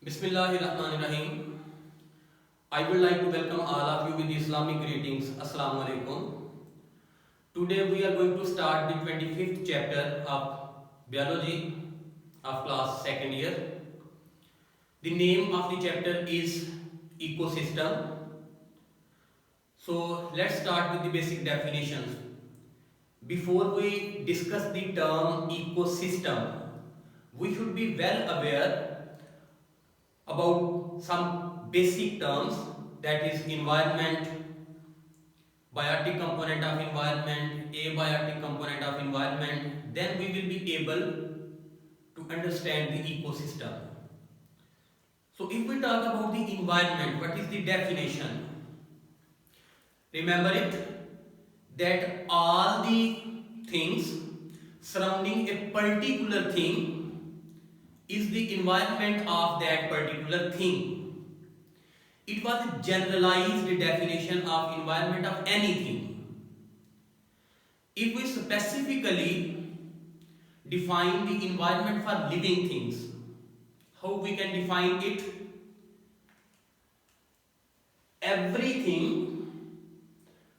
Bismillahirrahmanirrahim. I would like to welcome all of you with the Islamic greetings. Assalamu alaikum. Today we are going to start the 25th chapter of biology of class second year. The name of the chapter is ecosystem. So let's start with the basic definitions. Before we discuss the term ecosystem, we should be well aware about some basic terms, that is environment, biotic component of environment, abiotic component of environment. Then we will be able to understand the ecosystem. So if we talk about the environment, what is the definition? Remember it that all the things surrounding a particular thing is the environment of that particular thing. It was a generalized definition of environment of anything. If we specifically define the environment for living things, how we can define it? Everything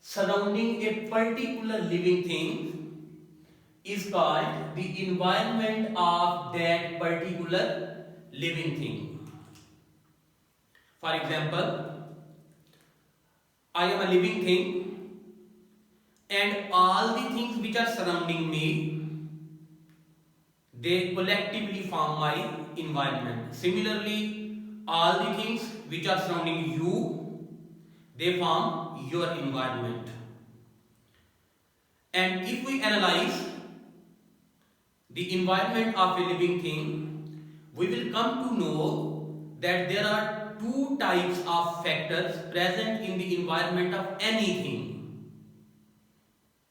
surrounding a particular living thing is called the environment of that particular living thing. For example, I am a living thing and all the things which are surrounding me, they collectively form my environment. Similarly, all the things which are surrounding you, they form your environment. And if we analyze the environment of a living thing, we will come to know that there are two types of factors present in the environment of anything.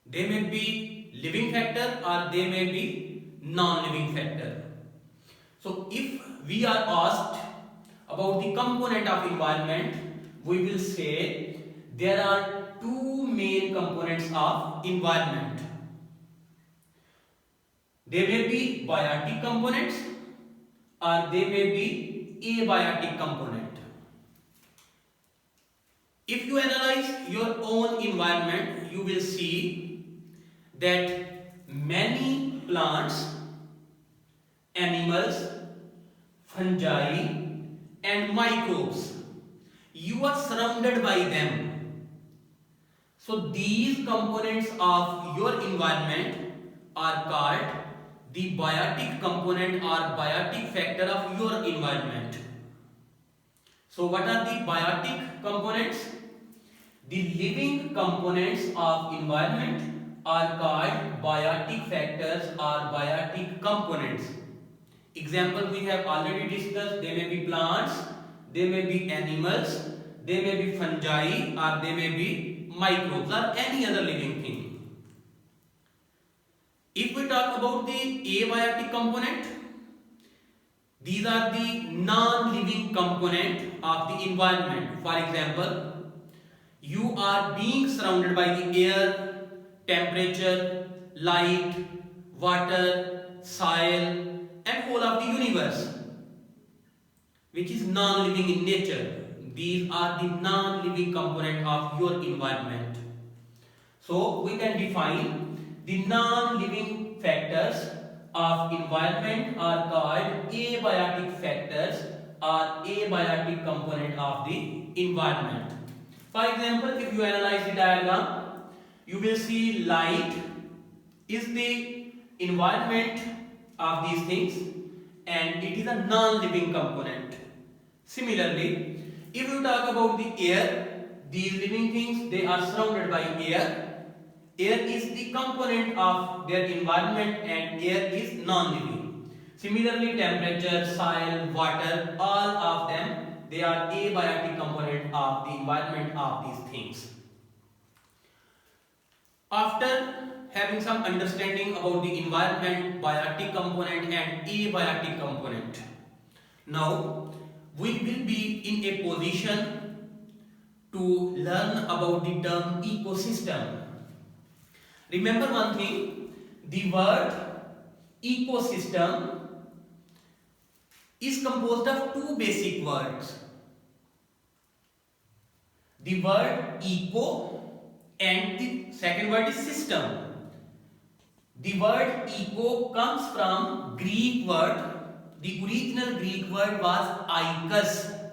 They may be living factor or they may be non-living factor. So if we are asked about the component of environment, we will say there are two main components of environment. They may be biotic components or they may be abiotic component. If you analyze your own environment, you will see that many plants, animals, fungi and microbes, you are surrounded by them. So these components of your environment are called the biotic component or biotic factor of your environment. So what are the biotic components? The living components of environment are called biotic factors or biotic components. Example we have already discussed. They may be plants, they may be animals, they may be fungi or they may be microbes or any other living thing. If we talk about the abiotic component, these are the non-living component of the environment. For example, you are being surrounded by the air, temperature, light, water, soil and whole of the universe, which is non-living in nature. These are the non-living component of your environment. So we can define the non-living factors of environment are called abiotic factors or abiotic component of the environment. For example, if you analyze the diagram, you will see light is the environment of these things and it is a non-living component. Similarly, if you talk about the air, these living things, they are surrounded by air. Air is the component of their environment and air is non-living. Similarly, temperature, soil, water, all of them, they are abiotic component of the environment of these things. After having some understanding about the environment, biotic component and abiotic component, now we will be in a position to learn about the term ecosystem. Remember one thing, the word ecosystem is composed of two basic words. The word eco and the second word is system. The word eco comes from Greek word. The original Greek word was oikos,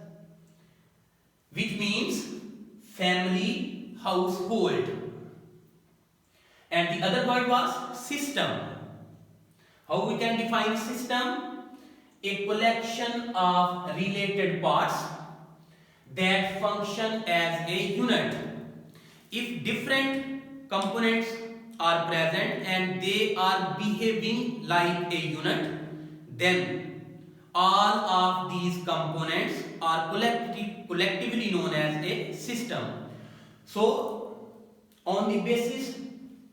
which means family, household. And the other word was system. How we can define system? A collection of related parts that function as a unit. If different components are present and they are behaving like a unit, then all of these components are collectively known as a system. So, on the basis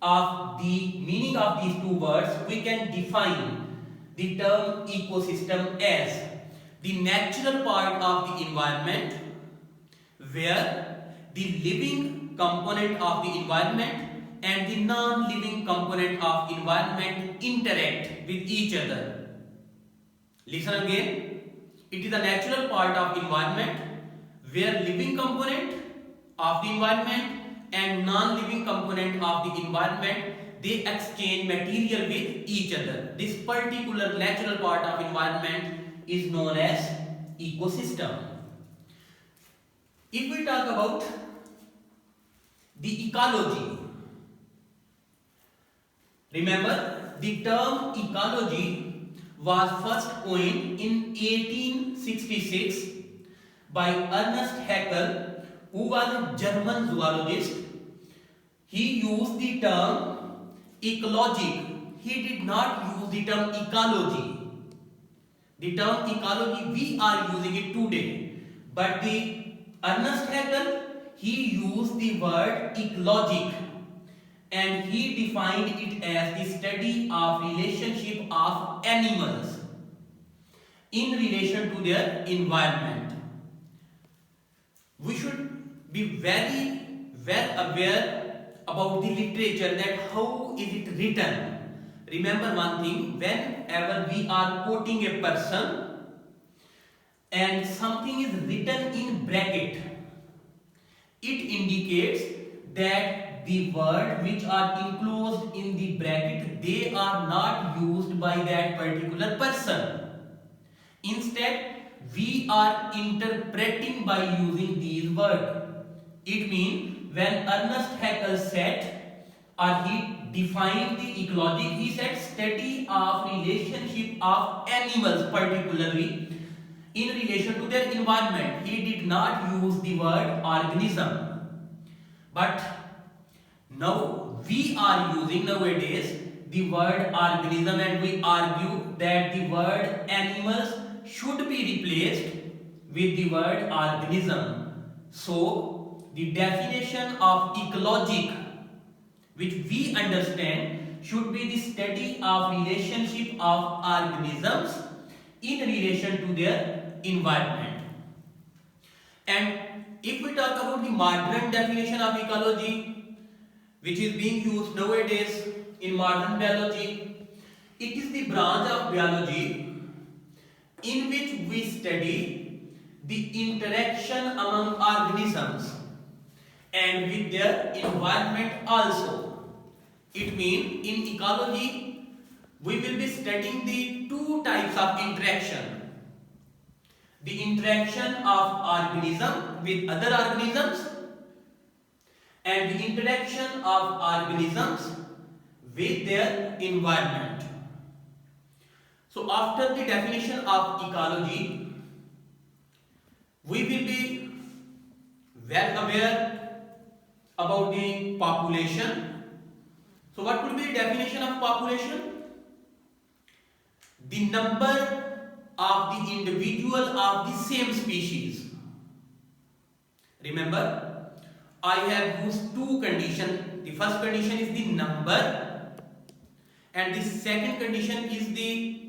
of the meaning of these two words, we can define the term ecosystem as the natural part of the environment where the living component of the environment and the non-living component of environment interact with each other. Listen again. It is a natural part of environment where living component of the environment and non-living component of the environment, they exchange material with each other. This particular natural part of environment is known as ecosystem. If we talk about the ecology, remember the term ecology was first coined in 1866 by Ernest Haeckel, who was a German zoologist. He used the term ecologic. He did not use the term ecology. The term ecology, we are using it today. But the Ernest Haeckel, he used the word ecologic and he defined it as the study of relationship of animals in relation to their environment. We should be very well aware about the literature, that how is it written. Remember one thing, whenever we are quoting a person and something is written in bracket, it indicates that the word which are enclosed in the bracket, they are not used by that particular person. Instead, we are interpreting by using these words. It means when Ernest Haeckel said, or he defined the ecology, he said study of relationship of animals particularly in relation to their environment. He did not use the word organism. But now we are using nowadays the word organism, and we argue that the word animals should be replaced with the word organism. So the definition of ecologic, which we understand, should be the study of relationship of organisms in relation to their environment. And if we talk about the modern definition of ecology, which is being used nowadays in modern biology, it is the branch of biology in which we study the interaction among organisms and with their environment also. It means in ecology we will be studying the two types of interaction: the interaction of organism with other organisms and the interaction of organisms with their environment. So after the definition of ecology, we will be well aware about the population. So what would be the definition of population? The number of the individual of the same species. Remember, I have used two conditions. The first condition is the number and the second condition is the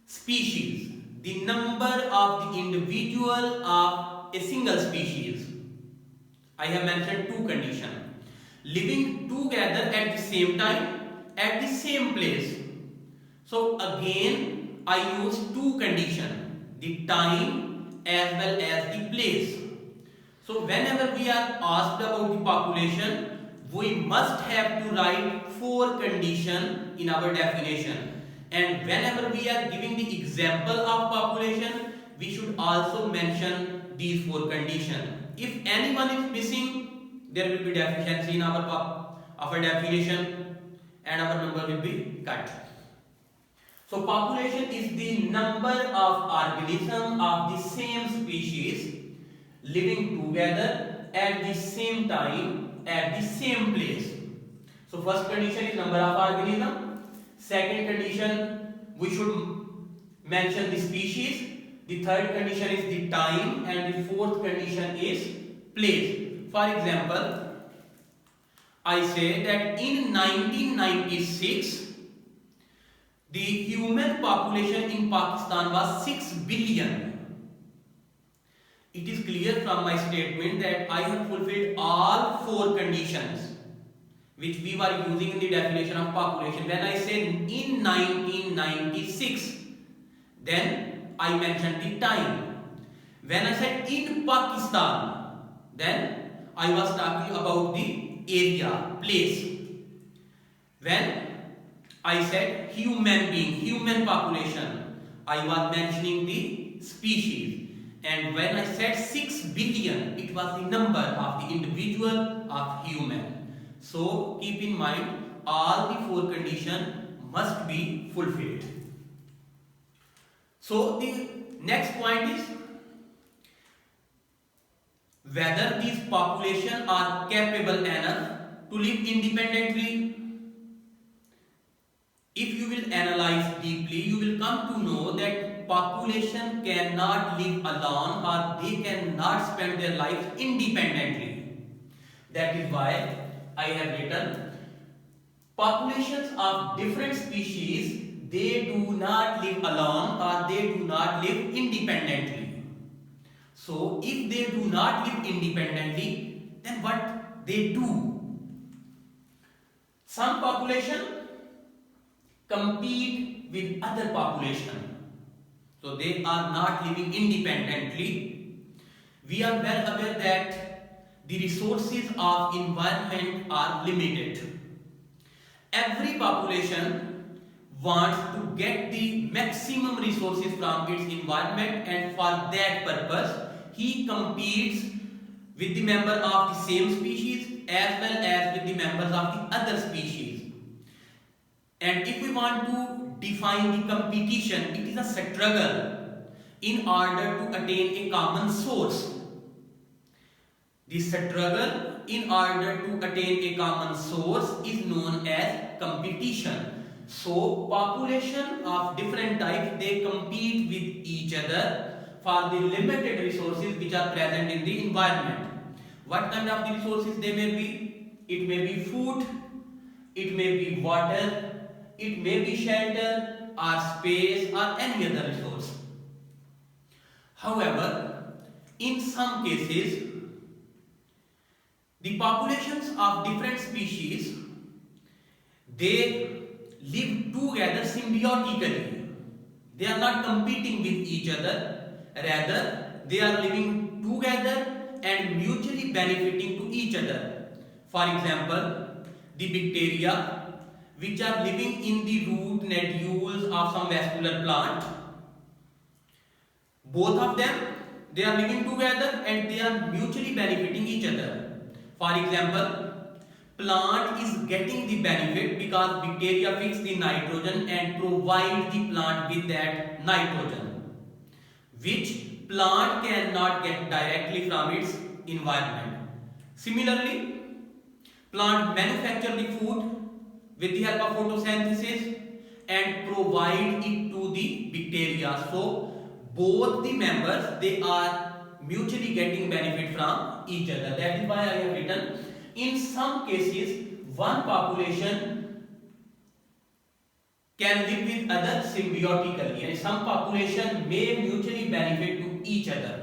species. The number of the individual of a single species. I have mentioned two conditions. Living together at the same time, at the same place. So again, I use two conditions. the time as well as the place. So whenever we are asked about the population, we must have to write 4 conditions in our definition. And whenever we are giving the example of population, we should also mention these 4 conditions. If anyone is missing, there will be deficiency in our definition and our number will be cut. So population is the number of organisms of the same species living together at the same time at the same place. So first condition is number of organisms. Second condition, we should mention the species. The third condition is the time, and the fourth condition is place. For example, I say that in 1996 the human population in Pakistan was 6 billion. It is clear from my statement that I have fulfilled all 4 conditions which we were using in the definition of population. When I say in 1996, then I mentioned the time. When I said in Pakistan, then I was talking about the area, place. When I said human being, human population, I was mentioning the species. And when I said 6 billion, it was the number of the individual of human. So keep in mind, all the 4 conditions must be fulfilled. So the next point is whether these populations are capable enough to live independently. If you will analyze deeply, you will come to know that population cannot live alone, or they cannot spend their lives independently. That is why I have written populations of different species, they do not live alone or they do not live independently. So if they do not live independently, then what they do? Some population compete with other population. So they are not living independently. We are well aware that the resources of environment are limited. Every population wants to get the maximum resources from its environment, and for that purpose he competes with the member of the same species as well as with the members of the other species. And if we want to define the competition, it is a struggle in order to attain a common source. The struggle in order to attain a common source is known as competition. So population of different types, they compete with each other for the limited resources which are present in the environment. What kind of the resources they may be? It may be food, it may be water, it may be shelter or space or any other resource. However, in some cases, the populations of different species, they live together symbiotically. They are not competing with each other, rather they are living together and mutually benefiting to each other. For example, the bacteria which are living in the root nodules of some vascular plant, both of them, they are living together and they are mutually benefiting each other. For example, plant is getting the benefit because bacteria fix the nitrogen and provide the plant with that nitrogen, which plant cannot get directly from its environment. Similarly, plant manufacture the food with the help of photosynthesis and provide it to the bacteria. So both the members, they are mutually getting benefit from each other. That is why I have written, in some cases one population can live with other symbiotically, and some population may mutually benefit to each other.